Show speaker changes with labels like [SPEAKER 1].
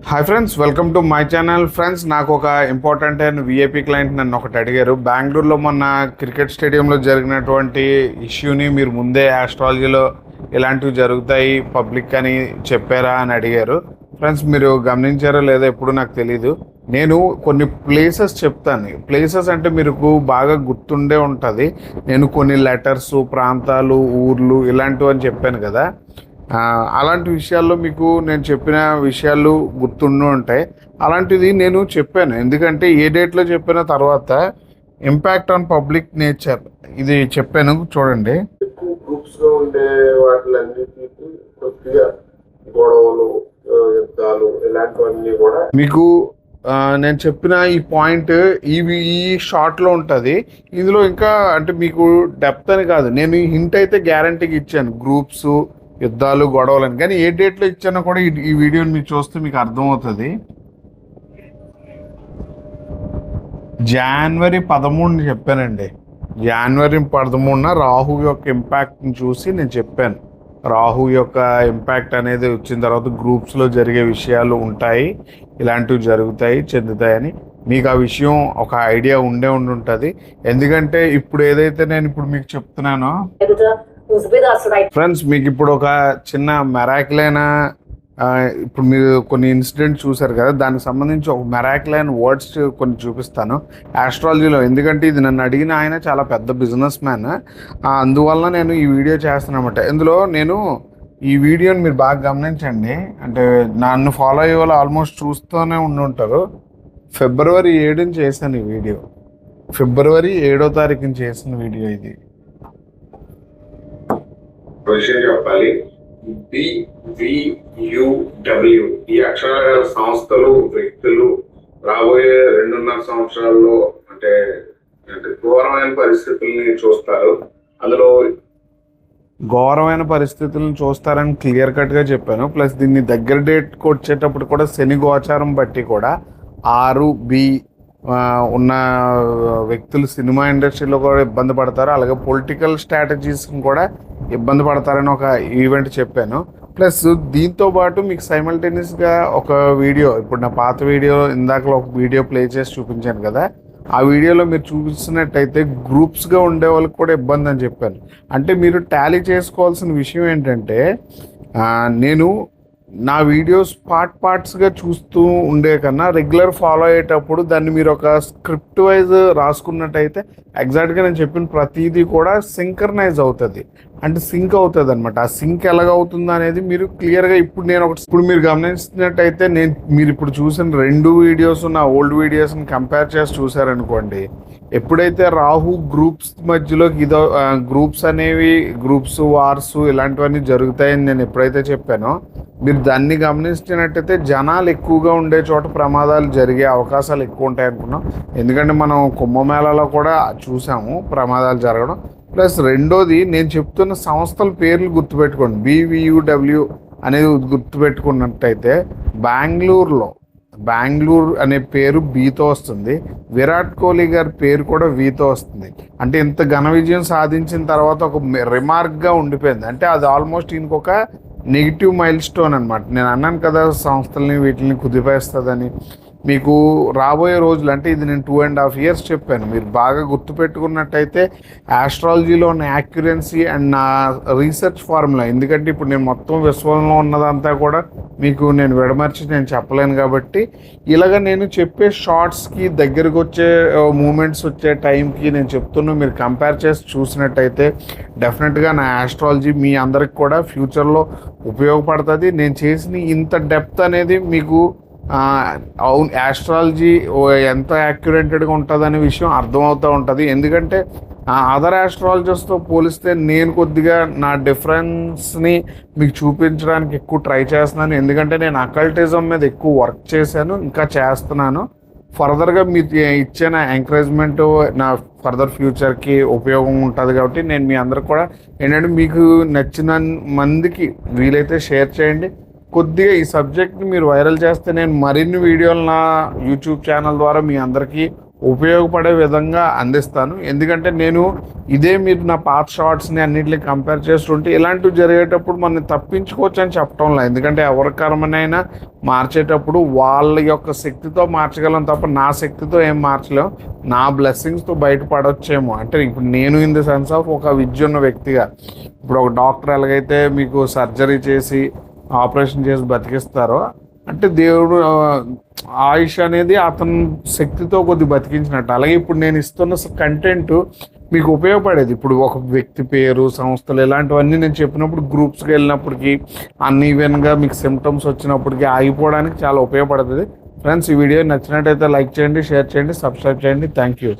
[SPEAKER 1] Hi friends, welcome to my channel. Friends, నాకు ఒక important అయిన విఐపి క్లయింట్ నన్ను ఒకటి అడిగారు. బెంగళూరులో మొన్న క్రికెట్ స్టేడియంలో జరిగినటువంటి ఇష్యూని మీరు ముందే ఆస్ట్రాలజీలో ఇలాంటివి జరుగుతాయి పబ్లిక్ అని చెప్పారా అని అడిగారు. ఫ్రెండ్స్, మీరు గమనించారో లేదో ఎప్పుడు నాకు తెలీదు. నేను కొన్ని ప్లేసెస్ చెప్తాను. ప్లేసెస్ అంటే మీకు బాగా గుర్తుండే ఉంటుంది. నేను కొన్ని లెటర్స్, ప్రాంతాలు, ఊర్లు ఇలాంటివి అని చెప్పాను కదా. అలాంటి విషయాల్లో మీకు నేను చెప్పిన విషయాలు గుర్తుండి ఉంటాయి. అలాంటిది నేను చెప్పాను, ఎందుకంటే ఏ డేట్లో చెప్పిన తర్వాత ఇంపాక్ట్ ఆన్ పబ్లిక్ నేచర్ ఇది చెప్పాను. చూడండి,
[SPEAKER 2] గ్రూప్స్గా ఉండే వాటిలన్నిటికీ కొద్దిగా గొడవలు, యుద్ధాలు ఇలాంటివన్నీ కూడా
[SPEAKER 1] మీకు నేను చెప్పిన ఈ పాయింట్ ఈ షార్ట్లో ఉంటుంది. ఇందులో ఇంకా అంటే మీకు డెప్త్ అని కాదు, నేను ఈ హింట్ అయితే గ్యారంటీగా ఇచ్చాను, గ్రూప్స్, యుద్ధాలు, గొడవలని. కానీ ఏ డేట్లో ఇచ్చానో కూడా ఈ వీడియోని మీరు చూస్తే మీకు అర్థమవుతుంది. జనవరి 13 చెప్పానండి. జనవరి 13 రాహు యొక్క ఇంపాక్ట్ని చూసి నేను చెప్పాను. రాహు యొక్క ఇంపాక్ట్ అనేది వచ్చిన తర్వాత గ్రూప్స్లో జరిగే విషయాలు ఉంటాయి, ఇలాంటివి జరుగుతాయి, చెందుతాయని. మీకు ఆ విషయం ఒక ఐడియా ఉండి ఉంటుంది. ఎందుకంటే ఇప్పుడు ఏదైతే నేను ఇప్పుడు మీకు చెప్తున్నానో ఫ్రెండ్స్, మీకు ఇప్పుడు ఒక చిన్న మెరాకిలైన ఇప్పుడు మీరు కొన్ని ఇన్సిడెంట్ చూసారు కదా, దానికి సంబంధించి ఒక మెరాకిలైన వర్డ్స్ కొన్ని చూపిస్తాను ఆస్ట్రాలజీలో. ఎందుకంటే ఇది నన్ను అడిగిన ఆయన చాలా పెద్ద బిజినెస్ మ్యాన్, అందువల్ల నేను ఈ వీడియో చేస్తాను అన్నమాట. ఇందులో నేను ఈ వీడియోని మీరు బాగా గమనించండి. అంటే నన్ను ఫాలో అయ్యే వాళ్ళు ఆల్మోస్ట్ చూస్తూనే ఉండుంటారు. ఫిబ్రవరి 7 చేశాను ఈ వీడియో. ఫిబ్రవరి 7వ తారీఖున చేసిన వీడియో ఇది.
[SPEAKER 2] విషయం చెప్పాలి. BVUW ఈ అక్షరాల సంస్థలు, వ్యక్తులు రాబోయే 2.5 సంవత్సరాల్లో అంటే ఘోరమైన పరిస్థితుల్ని చూస్తారు. అందులో
[SPEAKER 1] ఘోరమైన పరిస్థితులను చూస్తారని క్లియర్ కట్గా చెప్పాను. ప్లస్ దీన్ని దగ్గర డేట్కి వచ్చేటప్పుడు కూడా శని గోచారం బట్టి కూడా 6B ఉన్న వ్యక్తులు సినిమా ఇండస్ట్రీలో కూడా ఇబ్బంది పడతారు, అలాగే పొలిటికల్ స్ట్రాటజీస్ని కూడా ఇబ్బంది పడతారని ఒక ఈవెంట్ చెప్పాను. ప్లస్ దీంతో పాటు మీకు సైమల్టేనియస్గా ఒక వీడియో, ఇప్పుడు నా పాత వీడియో ఇందాకలో ఒక వీడియో ప్లే చేసి చూపించాను కదా, ఆ వీడియోలో మీరు చూపిస్తున్నట్టయితే గ్రూప్స్గా ఉండే వాళ్ళకి కూడా ఇబ్బంది అని చెప్పాను. అంటే మీరు టాలీ చేసుకోవాల్సిన విషయం ఏంటంటే, నేను నా వీడియోస్ పార్ట్స్గా చూస్తూ ఉండే కన్నా రెగ్యులర్ ఫాలో అయ్యేటప్పుడు దాన్ని మీరు ఒక స్క్రిప్ట్ వైజ్ రాసుకున్నట్టయితే ఎగ్జాక్ట్గా నేను చెప్పిన ప్రతిదీ కూడా సింక్రనైజ్ అవుతుంది, అంటే సింక్ అవుతుంది అనమాట. ఆ సింక్ ఎలాగవుతుంది అనేది మీరు క్లియర్గా ఇప్పుడు మీరు గమనించినట్టయితే మీరు ఇప్పుడు చూసిన 2 వీడియోస్ నా ఓల్డ్ వీడియోస్ని కంపేర్ చేసి చూసారనుకోండి, ఎప్పుడైతే రాహు గ్రూప్స్ మధ్యలోకి గ్రూప్స్ అనేవి, గ్రూప్స్, వార్స్ ఇలాంటివన్నీ జరుగుతాయని నేను ఎప్పుడైతే చెప్పానో, మీరు దాన్ని గమనించినట్టయితే జనాలు ఎక్కువగా ఉండే చోట ప్రమాదాలు జరిగే అవకాశాలు ఎక్కువ ఉంటాయి అనుకున్నాం. ఎందుకంటే మనం కుంభమేళాలో కూడా చూసాము ప్రమాదాలు జరగడం. ప్లస్ రెండోది, నేను చెప్తున్న సంస్థల పేర్లు గుర్తుపెట్టుకోండి. BVUW అనేది గుర్తుపెట్టుకున్నట్టయితే బెంగళూరు అనే పేరు బీతో వస్తుంది. విరాట్ కోహ్లీ గారి పేరు కూడా వీతో వస్తుంది. అంటే ఇంత ఘన విజయం సాధించిన తర్వాత ఒక రిమార్క్గా ఉండిపోయింది. అంటే అది ఆల్మోస్ట్ ఇంకొక నెగిటివ్ మైల్ స్టోన్ అనమాట. నేను అన్నాను కదా సంస్థల్ని వీటిని కుదిపేస్తుందని. మీకు రాబోయే రోజులు అంటే ఇది నేను 2.5 years చెప్పాను. మీరు బాగా గుర్తుపెట్టుకున్నట్టయితే ఆస్ట్రాలజీలో ఉన్న యాక్యురెన్సీ అండ్ నా రీసెర్చ్ ఫార్ములా, ఎందుకంటే ఇప్పుడు నేను మొత్తం విశ్వంలో ఉన్నదంతా కూడా మీకు నేను విడమర్చి నేను చెప్పలేను కాబట్టి, ఇలాగ నేను చెప్పే షార్ట్స్కి దగ్గరకు వచ్చే మూమెంట్స్ వచ్చే టైంకి నేను చెప్తున్నా, మీరు కంపేర్ చేసి చూసినట్టయితే డెఫినెట్గా నా ఆస్ట్రాలజీ మీ అందరికి కూడా ఫ్యూచర్లో ఉపయోగపడుతుంది. నేను చేసిన ఇంత డెప్త్ అనేది మీకు అవును ఆస్ట్రాలజీ ఎంత యాక్యురేటెడ్గా ఉంటుంది అనే విషయం అర్థమవుతూ ఉంటుంది. ఎందుకంటే అదర్ ఆస్ట్రాలజర్స్తో పోలిస్తే నేను కొద్దిగా నా డిఫరెన్స్ని మీకు చూపించడానికి ఎక్కువ ట్రై చేస్తున్నాను. ఎందుకంటే నేను అకల్టిజం మీద ఎక్కువ వర్క్ చేశాను, ఇంకా చేస్తున్నాను. ఫర్దర్గా మీరు ఇచ్చే నా ఎంకరేజ్మెంట్ నా ఫర్దర్ ఫ్యూచర్కి ఉపయోగం ఉంటుంది. కాబట్టి నేను మీ అందరికి కూడా ఏంటంటే, మీకు నచ్చిన మందికి వీలైతే షేర్ చేయండి. కొద్దిగా ఈ సబ్జెక్ట్ని మీరు వైరల్ చేస్తే నేను మరిన్ని వీడియోలు నా యూట్యూబ్ ఛానల్ ద్వారా మీ అందరికీ ఉపయోగపడే విధంగా అందిస్తాను. ఎందుకంటే నేను ఇదే మీరు నా పాత షార్ట్స్ని అన్నింటినీ కంపేర్ చేస్తుంటే ఇలాంటివి జరిగేటప్పుడు మనం తప్పించుకోవచ్చు అని చెప్పటంలో, ఎందుకంటే ఎవరి కర్మనైనా మార్చేటప్పుడు వాళ్ళ యొక్క శక్తితో మార్చగలం తప్ప నా శక్తితో ఏం మార్చలేము. నా బ్లెస్సింగ్స్తో బయటపడవచ్చేమో, అంటే ఇప్పుడు నేను ఇన్ ది సెన్స్ ఆఫ్ ఒక విద్య ఉన్న వ్యక్తిగా, ఇప్పుడు ఒక డాక్టర్ ఎలాగైతే మీకు సర్జరీ చేసి ఆపరేషన్ చేసి బతికిస్తారో, అంటే దేవుడు ఆయుష్ అనేది అతని శక్తితో కొద్ది బతికించినట్టు. అలాగే ఇప్పుడు నేను ఇస్తున్న కంటెంట్ మీకు ఉపయోగపడేది. ఇప్పుడు ఒక వ్యక్తి పేరు, సంస్థలు ఇలాంటివన్నీ నేను చెప్పినప్పుడు గ్రూప్స్కి వెళ్ళినప్పటికీ అన్ఈవెన్గా మీకు సిమ్టమ్స్ వచ్చినప్పటికీ ఆగిపోవడానికి చాలా ఉపయోగపడుతుంది. ఫ్రెండ్స్, ఈ వీడియో నచ్చినట్టయితే లైక్ చేయండి, షేర్ చేయండి, సబ్స్క్రైబ్ చేయండి. Thank you.